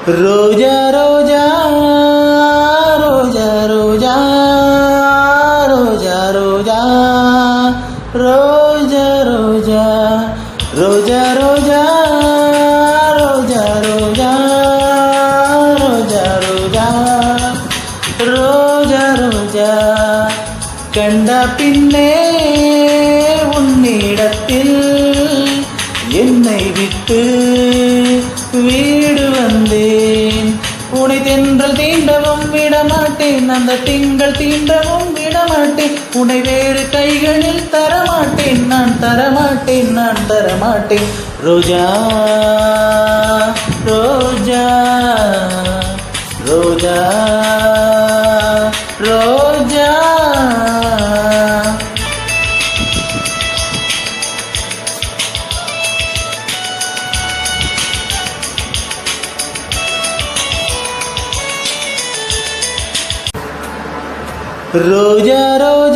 ரோஜா ரோஜா ரோஜா ரோஜா ரோஜா ரோஜா ரோஜா ரோஜா ரோஜா ரோஜா ரோஜா ரோஜா ரோஜா ரோஜா ரோஜா ரோஜா கண்ட பின்னே உன்னிடத்தில் என்னை விட்டு வீடு வந்தேன். உனை தென்றல் தீண்டவும் விடமாட்டேன், அந்த திங்கள் தீண்டவும் விடமாட்டேன். உனை வேறு கைகளில் தரமாட்டேன், நான் தரமாட்டேன், நான் தரமாட்டேன். ரோஜா ரோஜா ரோஜா ரோஜா ரோஜா ரோஜா